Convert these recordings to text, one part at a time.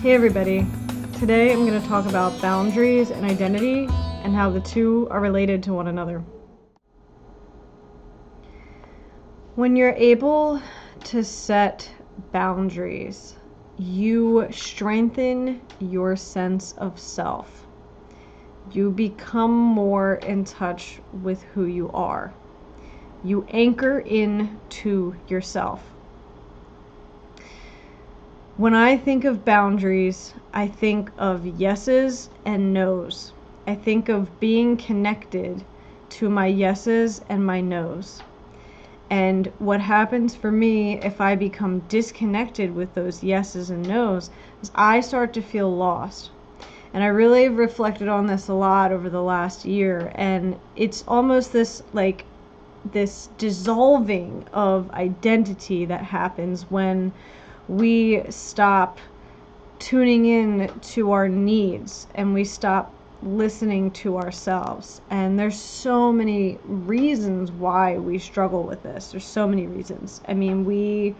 Hey everybody, today I'm going to talk about boundaries and identity and how the two are related to one another. When you're able to set boundaries, you strengthen your sense of self. You become more in touch with who you are. You anchor in to yourself. When I think of boundaries, I think of yeses and nos. I think of being connected to my yeses and my nos. And what happens for me if I become disconnected with those yeses and nos is I start to feel lost. And I really reflected on this a lot over the last year. And it's almost this dissolving of identity that happens when we stop tuning in to our needs and we stop listening to ourselves. And there's so many reasons why we struggle with this. There's so many reasons. I mean, we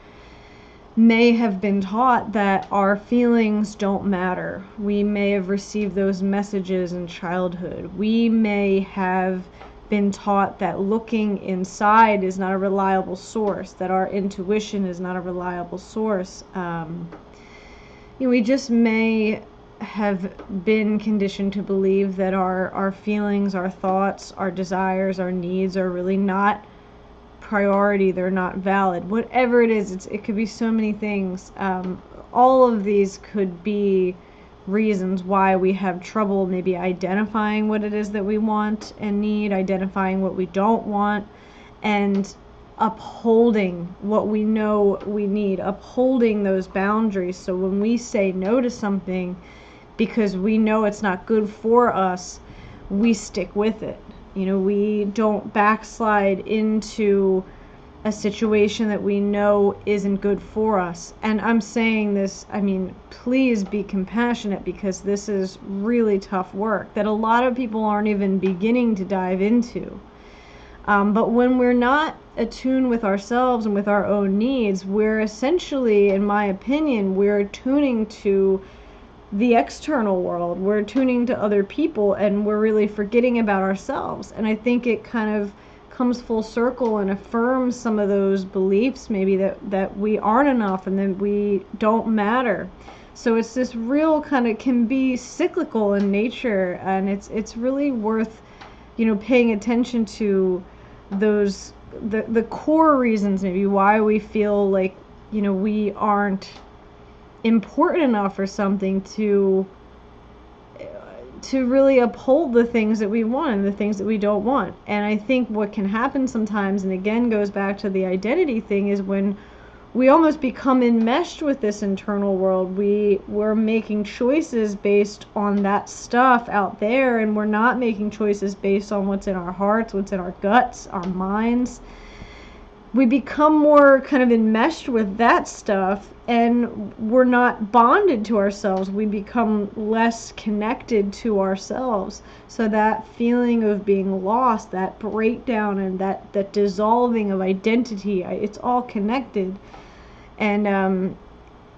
may have been taught that our feelings don't matter. We may have received those messages in childhood. We may have been taught that looking inside is not a reliable source, that our intuition is not a reliable source. We just may have been conditioned to believe that our feelings, our thoughts, our desires, our needs are really not priority. They're not valid. Whatever it is, it could be so many things. All of these could be reasons why we have trouble maybe identifying what it is that we want and need, identifying what we don't want, and upholding what we know we need, upholding those boundaries. So when we say no to something because we know it's not good for us, we stick with it. We don't backslide into a situation that we know isn't good for us. And I'm saying this, please be compassionate, because this is really tough work that a lot of people aren't even beginning to dive into. But when we're not attuned with ourselves and with our own needs, we're essentially, in my opinion, we're tuning to the external world. We're tuning to other people, and we're really forgetting about ourselves. And I think it kind of comes full circle and affirms some of those beliefs, maybe that we aren't enough and that we don't matter. So it's this real kind of, can be cyclical in nature, and it's really worth paying attention to those the core reasons maybe why we feel like we aren't important enough or something to really uphold the things that we want and the things that we don't want. And I think what can happen sometimes, and again goes back to the identity thing, is when we almost become enmeshed with this internal world. We're making choices based on that stuff out there, and we're not making choices based on what's in our hearts, what's in our guts, our minds. We become more kind of enmeshed with that stuff, and we're not bonded to ourselves. We become less connected to ourselves. So that feeling of being lost, that breakdown, and that dissolving of identity, it's all connected. And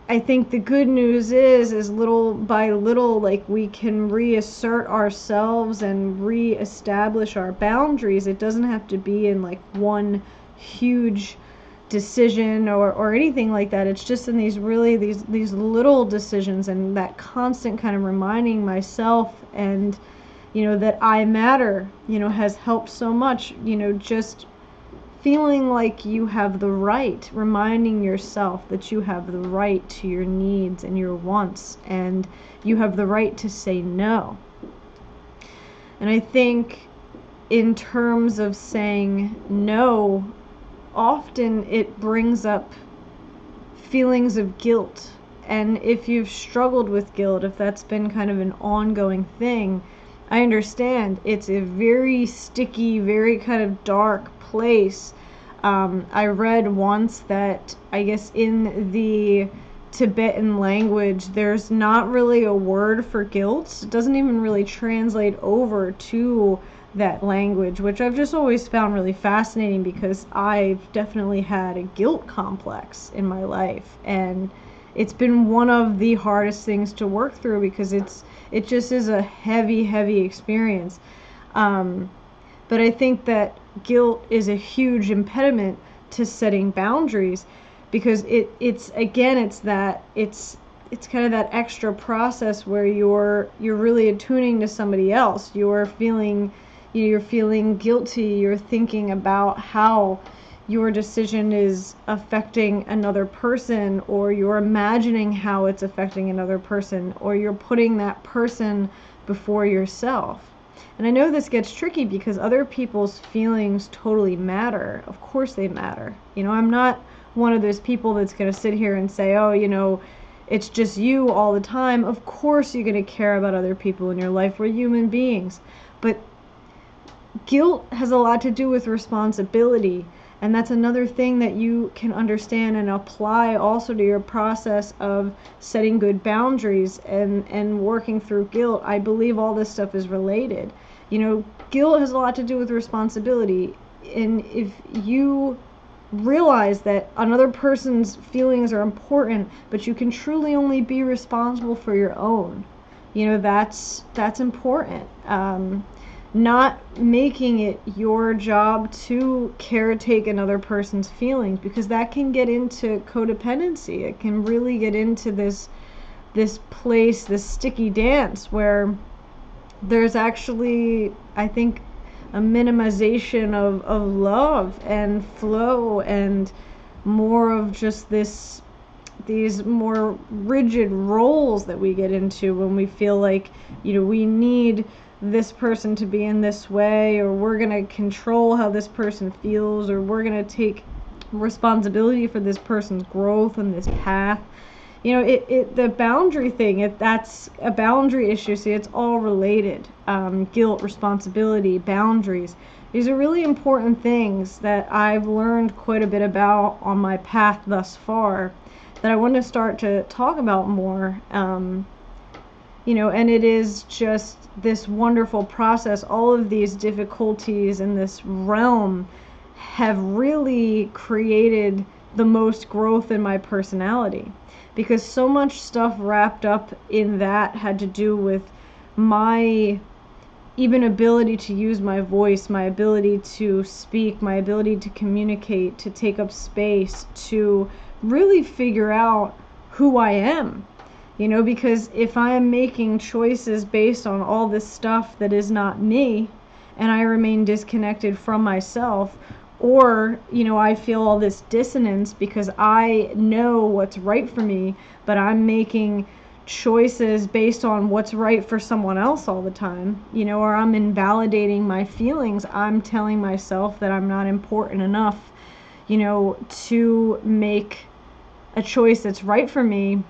I think the good news is little by little, we can reassert ourselves and reestablish our boundaries. It doesn't have to be in one huge decision or anything like that. It's just in these little decisions, and that constant kind of reminding myself and that I matter has helped so much. Just feeling like you have the right, reminding yourself that you have the right to your needs and your wants, and you have the right to say no. And I think in terms of saying no, often it brings up feelings of guilt. And if you've struggled with guilt, if that's been kind of an ongoing thing, I understand it's a very sticky, very kind of dark place. I read once that I guess in the Tibetan language there's not really a word for guilt. It doesn't even really translate over to that language, which I've just always found really fascinating, because I've definitely had a guilt complex in my life, and it's been one of the hardest things to work through, because it just is a heavy experience. But I think that guilt is a huge impediment to setting boundaries, because it's kind of that extra process where you're really attuning to somebody else. You're feeling guilty. You're thinking about how your decision is affecting another person, or you're imagining how it's affecting another person, or you're putting that person before yourself. And I know this gets tricky because other people's feelings totally matter. Of course they matter. I'm not one of those people that's going to sit here and say, oh, it's just you all the time. Of course you're going to care about other people in your life. We're human beings. But guilt has a lot to do with responsibility. And that's another thing that you can understand and apply also to your process of setting good boundaries and working through guilt. I believe all this stuff is related. Guilt has a lot to do with responsibility. And if you realize that another person's feelings are important, but you can truly only be responsible for your own, that's important. Not making it your job to caretake another person's feelings, because that can get into codependency. It can really get into this place, this sticky dance, where there's actually, I think, a minimization of love and flow, and more of just these more rigid roles that we get into when we feel like, we need this person to be in this way, or we're going to control how this person feels, or we're going to take responsibility for this person's growth and this path. The boundary thing, that's a boundary issue. See, it's all related. Guilt, responsibility, boundaries. These are really important things that I've learned quite a bit about on my path thus far, that I want to start to talk about more. And it is just this wonderful process. All of these difficulties in this realm have really created the most growth in my personality, because so much stuff wrapped up in that had to do with my even ability to use my voice, my ability to speak, my ability to communicate, to take up space, to really figure out who I am. Because if I am making choices based on all this stuff that is not me, and I remain disconnected from myself, or, I feel all this dissonance because I know what's right for me, but I'm making choices based on what's right for someone else all the time, or I'm invalidating my feelings. I'm telling myself that I'm not important enough, to make a choice that's right for me.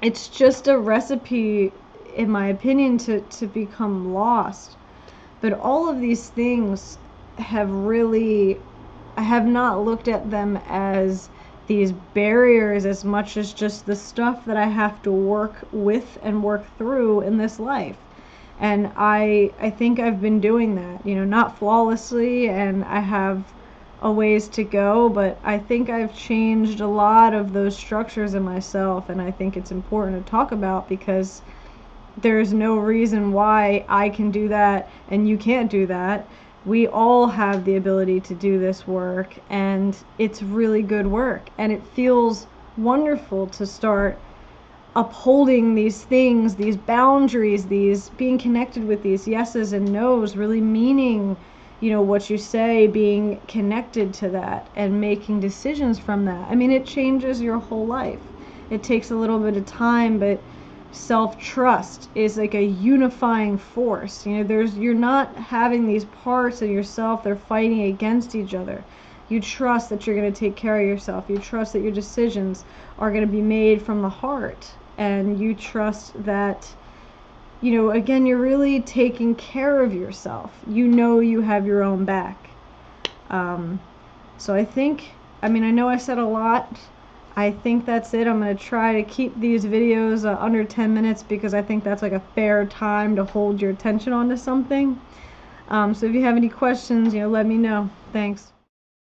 It's just a recipe, in my opinion, to become lost. But all of these things have really, I have not looked at them as these barriers as much as just the stuff that I have to work with and work through in this life. And I think I've been doing that, not flawlessly, and I have a ways to go, but I think I've changed a lot of those structures in myself, and I think it's important to talk about, because there's no reason why I can do that and you can't do that. We all have the ability to do this work, and it's really good work, and it feels wonderful to start upholding these things, these boundaries, these being connected with these yeses and nos, really meaning what you say, being connected to that and making decisions from that. I mean, it changes your whole life. It takes a little bit of time, but self-trust is like a unifying force. You're not having these parts of yourself that are fighting against each other. You trust that you're going to take care of yourself. You trust that your decisions are going to be made from the heart. And you trust that, again, you're really taking care of yourself. You have your own back. So I know I said a lot. I think that's it. I'm going to try to keep these videos under 10 minutes, because I think that's like a fair time to hold your attention onto something. So if you have any questions, let me know. Thanks.